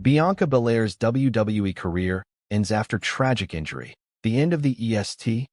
Bianca Belair's WWE career ends after tragic injury. The end of the EST?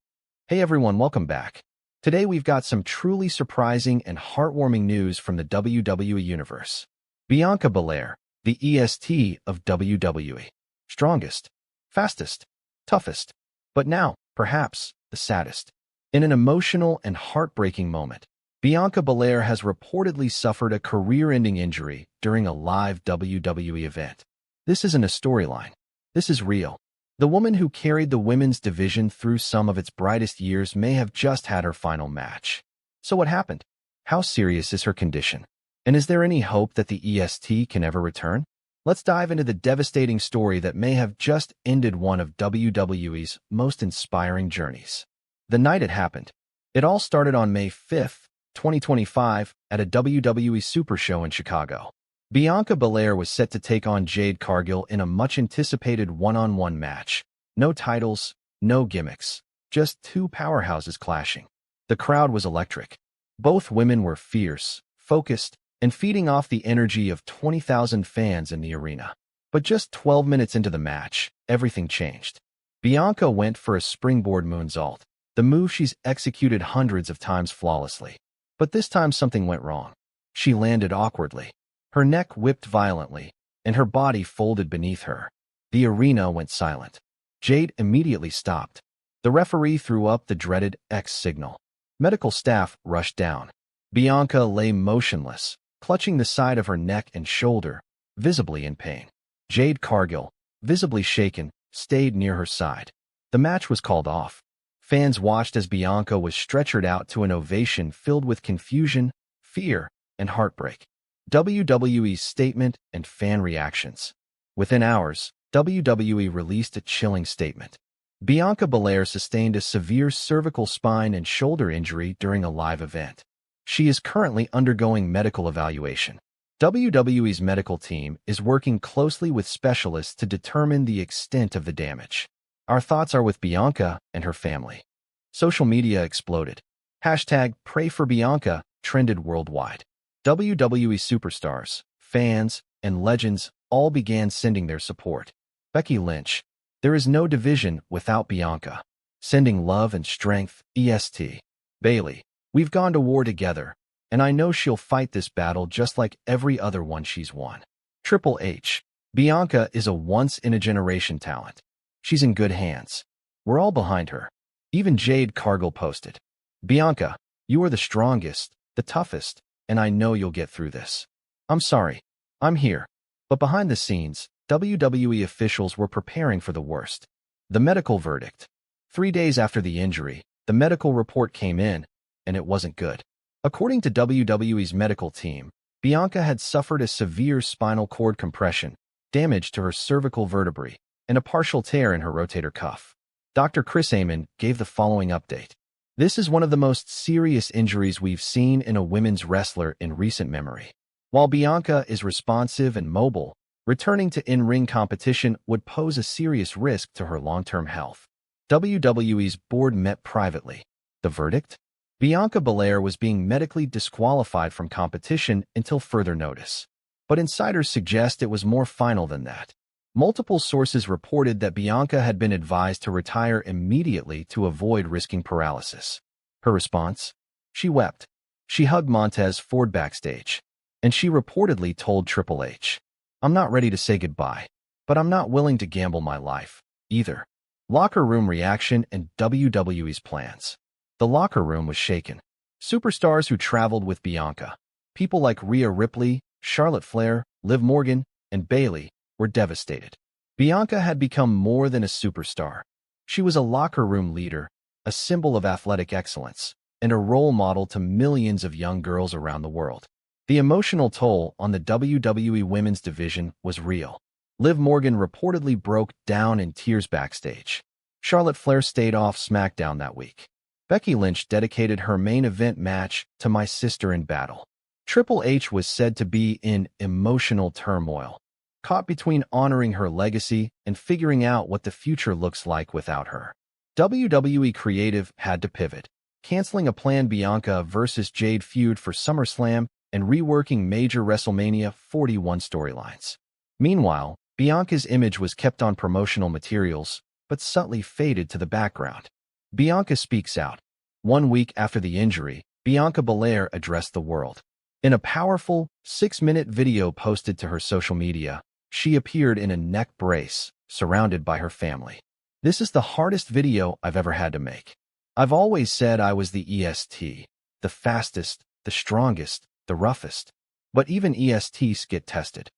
Hey everyone, welcome back. Today we've got some truly surprising and heartwarming news from the WWE Universe. Bianca Belair, the EST of WWE. Strongest, fastest, toughest, but now, perhaps, the saddest. In an emotional and heartbreaking moment, Bianca Belair has reportedly suffered a career-ending injury during a live WWE event. This isn't a storyline. This is real. The woman who carried the women's division through some of its brightest years may have just had her final match. So what happened? How serious is her condition? And is there any hope that the EST can ever return? Let's dive into the devastating story that may have just ended one of WWE's most inspiring journeys. The night it happened. It all started on May 5th, 2025, at a WWE Super Show in Chicago. Bianca Belair was set to take on Jade Cargill in a much-anticipated one-on-one match. No titles, no gimmicks, just two powerhouses clashing. The crowd was electric. Both women were fierce, focused, and feeding off the energy of 20,000 fans in the arena. But just 12 minutes into the match, everything changed. Bianca went for a springboard moonsault, the move she's executed hundreds of times flawlessly. But this time something went wrong. She landed awkwardly. Her neck whipped violently, and her body folded beneath her. The arena went silent. Jade immediately stopped. The referee threw up the dreaded X signal. Medical staff rushed down. Bianca lay motionless, clutching the side of her neck and shoulder, visibly in pain. Jade Cargill, visibly shaken, stayed near her side. The match was called off. Fans watched as Bianca was stretchered out to an ovation filled with confusion, fear, and heartbreak. WWE's statement and fan reactions. Within hours, WWE released a chilling statement. Bianca Belair sustained a severe cervical spine and shoulder injury during a live event. She is currently undergoing medical evaluation. WWE's medical team is working closely with specialists to determine the extent of the damage. Our thoughts are with Bianca and her family. Social media exploded. #PrayForBianca trended worldwide. WWE superstars, fans, and legends all began sending their support. Becky Lynch, there is no division without Bianca. Sending love and strength, EST. Bayley, we've gone to war together, and I know she'll fight this battle just like every other one she's won. Triple H, Bianca is a once-in-a-generation talent. She's in good hands. We're all behind her. Even Jade Cargill posted, Bianca, you are the strongest, the toughest, and I know you'll get through this. I'm sorry. I'm here. But behind the scenes, WWE officials were preparing for the worst. The medical verdict. 3 days after the injury, the medical report came in, and it wasn't good. According to WWE's medical team, Bianca had suffered a severe spinal cord compression, damage to her cervical vertebrae, and a partial tear in her rotator cuff. Dr. Chris Amon gave the following update. This is one of the most serious injuries we've seen in a women's wrestler in recent memory. While Bianca is responsive and mobile, returning to in-ring competition would pose a serious risk to her long-term health. WWE's board met privately. The verdict? Bianca Belair was being medically disqualified from competition until further notice. But insiders suggest it was more final than that. Multiple sources reported that Bianca had been advised to retire immediately to avoid risking paralysis. Her response? She wept. She hugged Montez Ford backstage. And she reportedly told Triple H, I'm not ready to say goodbye, but I'm not willing to gamble my life, either. Locker room reaction and WWE's plans. The locker room was shaken. Superstars who traveled with Bianca, people like Rhea Ripley, Charlotte Flair, Liv Morgan, and Bayley, were devastated. Bianca had become more than a superstar. She was a locker room leader, a symbol of athletic excellence, and a role model to millions of young girls around the world. The emotional toll on the WWE women's division was real. Liv Morgan reportedly broke down in tears backstage. Charlotte Flair stayed off SmackDown that week. Becky Lynch dedicated her main event match to My Sister in Battle. Triple H was said to be in emotional turmoil, caught between honoring her legacy and figuring out what the future looks like without her. WWE Creative had to pivot, canceling a planned Bianca versus Jade feud for SummerSlam and reworking major WrestleMania 41 storylines. Meanwhile, Bianca's image was kept on promotional materials, but subtly faded to the background. Bianca speaks out. 1 week after the injury, Bianca Belair addressed the world. In a powerful, 6-minute video posted to her social media, she appeared in a neck brace, surrounded by her family. "This is the hardest video I've ever had to make. I've always said I was the EST, the fastest, the strongest, the roughest. But even ESTs get tested.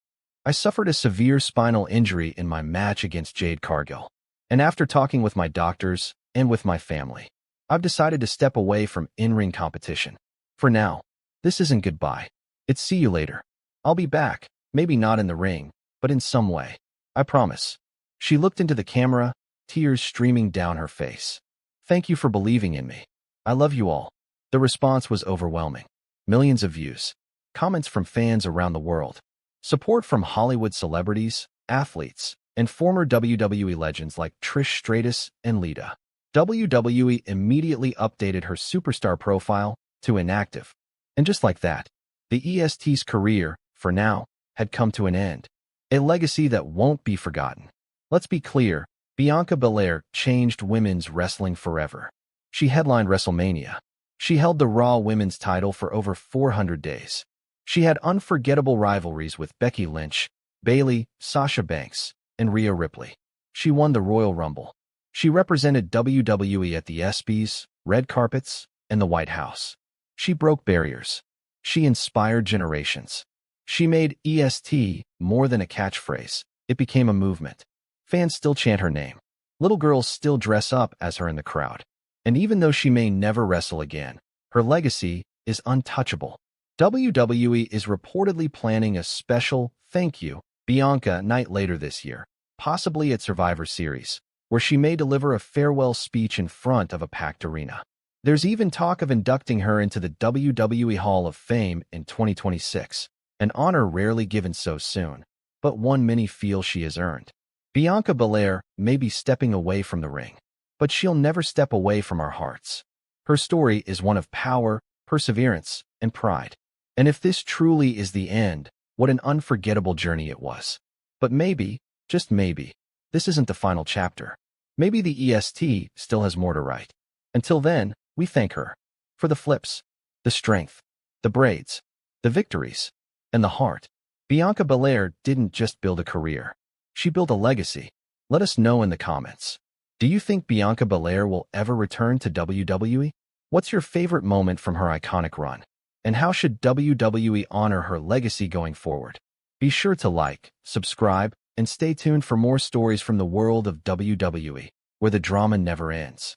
I suffered a severe spinal injury in my match against Jade Cargill. And after talking with my doctors and with my family, I've decided to step away from in-ring competition. For now, this isn't goodbye. It's see you later. I'll be back, maybe not in the ring, but in some way. I promise." She looked into the camera, tears streaming down her face. "Thank you for believing in me. I love you all." The response was overwhelming. Millions of views, comments from fans around the world, support from Hollywood celebrities, athletes, and former WWE legends like Trish Stratus and Lita. WWE immediately updated her superstar profile to inactive. And just like that, the EST's career, for now, had come to an end. A legacy that won't be forgotten. Let's be clear, Bianca Belair changed women's wrestling forever. She headlined WrestleMania. She held the Raw Women's title for over 400 days. She had unforgettable rivalries with Becky Lynch, Bayley, Sasha Banks, and Rhea Ripley. She won the Royal Rumble. She represented WWE at the ESPYs, red carpets, and the White House. She broke barriers. She inspired generations. She made EST more than a catchphrase. It became a movement. Fans still chant her name. Little girls still dress up as her in the crowd. And even though she may never wrestle again, her legacy is untouchable. WWE is reportedly planning a special thank you Bianca night later this year, possibly at Survivor Series, where she may deliver a farewell speech in front of a packed arena. There's even talk of inducting her into the WWE Hall of Fame in 2026, an honor rarely given so soon, but one many feel she has earned. Bianca Belair may be stepping away from the ring, but she'll never step away from our hearts. Her story is one of power, perseverance, and pride. And if this truly is the end, what an unforgettable journey it was. But maybe, just maybe, this isn't the final chapter. Maybe the EST still has more to write. Until then, we thank her for the flips, the strength, the braids, the victories, and the heart. Bianca Belair didn't just build a career. She built a legacy. Let us know in the comments. Do you think Bianca Belair will ever return to WWE? What's your favorite moment from her iconic run? And how should WWE honor her legacy going forward? Be sure to like, subscribe, and stay tuned for more stories from the world of WWE, where the drama never ends.